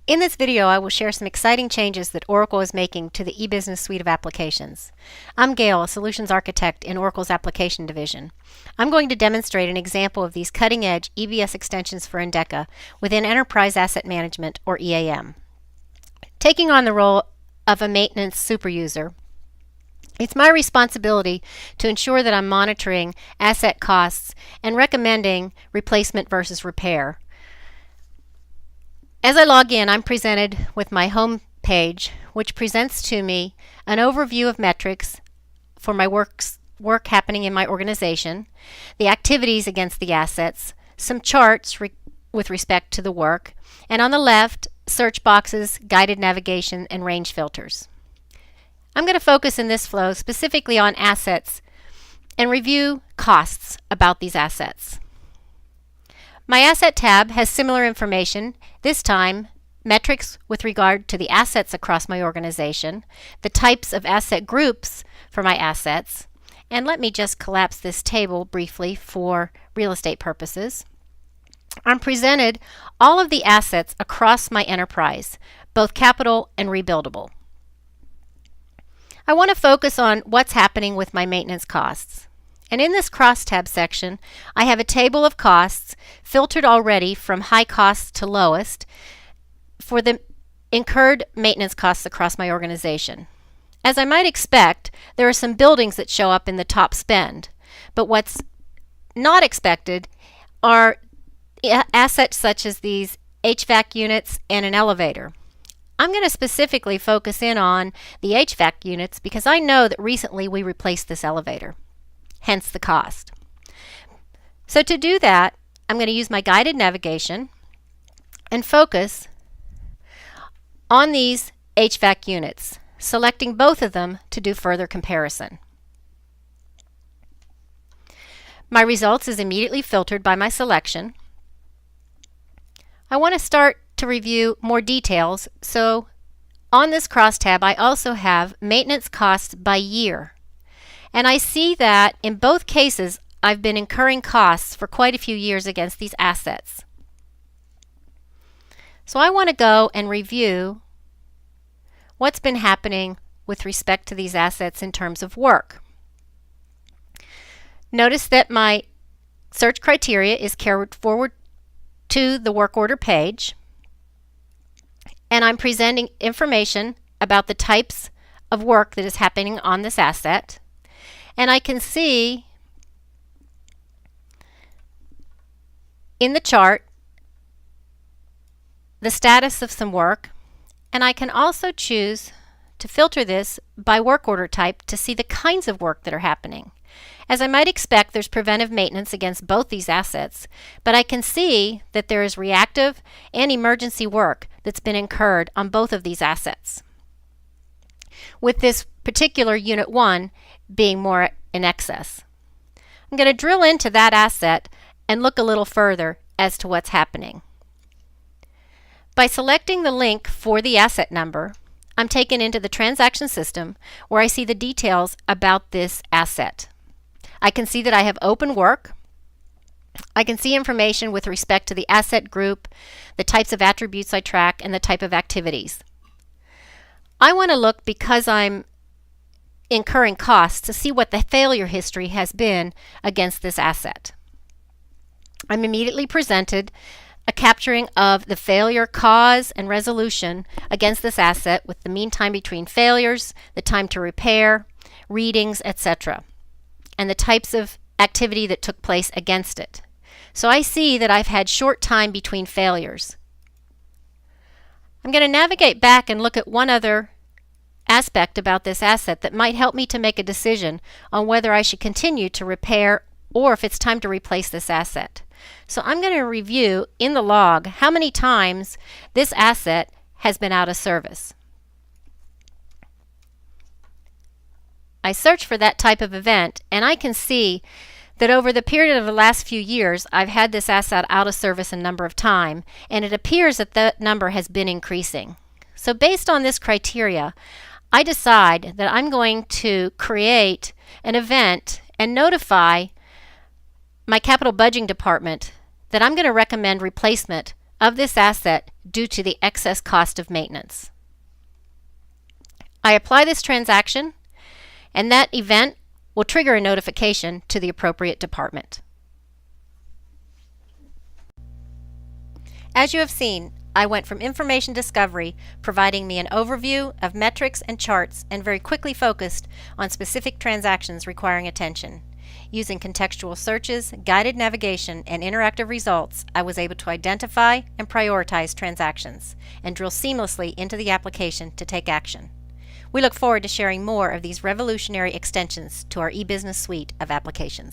In this video, I will share some exciting changes that Oracle is making to the eBusiness suite of applications. I'm Gail, a solutions architect in Oracle's application division. I'm going to demonstrate an example of these cutting-edge EBS extensions for Endeca within Enterprise Asset Management, or EAM. Taking on the role of a maintenance superuser, it's my responsibility to ensure that I'm monitoring asset costs and recommending replacement versus repair. As I log in, I'm presented with my home page, which presents to me an overview of metrics for my work happening in my organization, the activities against the assets, some charts with respect to the work, and on the left, search boxes, guided navigation, and range filters. I'm going to focus in this flow specifically on assets and review costs about these assets. My Asset tab has similar information, this time metrics with regard to the assets across my organization, the types of asset groups for my assets, and let me just collapse this table briefly for real estate purposes. I'm presented all of the assets across my enterprise, both capital and rebuildable. I want to focus on what's happening with my maintenance costs. And in this crosstab section, I have a table of costs filtered already from high costs to lowest for the incurred maintenance costs across my organization. As I might expect, there are some buildings that show up in the top spend, but what's not expected are assets such as these HVAC units and an elevator. I'm going to specifically focus in on the HVAC units because I know that recently we replaced this elevator. Hence the cost. So to do that, I'm going to use my guided navigation and focus on these HVAC units, selecting both of them to do further comparison. My results is immediately filtered by my selection. I want to start to review more details, so on this crosstab I also have maintenance costs by year. And I see that in both cases, I've been incurring costs for quite a few years against these assets. So I want to go and review what's been happening with respect to these assets in terms of work. Notice that my search criteria is carried forward to the work order page, and I'm presenting information about the types of work that is happening on this asset. And I can see in the chart the status of some work, and I can also choose to filter this by work order type to see the kinds of work that are happening. As I might expect, there's preventive maintenance against both these assets, but I can see that there is reactive and emergency work that's been incurred on both of these assets, with this particular Unit 1 being more in excess. I'm going to drill into that asset and look a little further as to what's happening. By selecting the link for the asset number, I'm taken into the transaction system where I see the details about this asset. I can see that I have open work. I can see information with respect to the asset group, the types of attributes I track, and the type of activities. I want to look, because I'm incurring costs, to see what the failure history has been against this asset. I'm immediately presented a capturing of the failure cause and resolution against this asset with the mean time between failures, the time to repair, readings, etc., and the types of activity that took place against it. So I see that I've had short time between failures. I'm going to navigate back and look at one other aspect about this asset that might help me to make a decision on whether I should continue to repair or if it's time to replace this asset. So I'm going to review in the log how many times this asset has been out of service. I search for that type of event, and I can see that over the period of the last few years I've had this asset out of service a number of times, and it appears that that number has been increasing. So based on this criteria, I decide that I'm going to create an event and notify my capital budgeting department that I'm going to recommend replacement of this asset due to the excess cost of maintenance. I apply this transaction, and that event will trigger a notification to the appropriate department. As you have seen, I went from information discovery, providing me an overview of metrics and charts, and very quickly focused on specific transactions requiring attention. Using contextual searches, guided navigation, and interactive results, I was able to identify and prioritize transactions and drill seamlessly into the application to take action. We look forward to sharing more of these revolutionary extensions to our eBusiness suite of applications.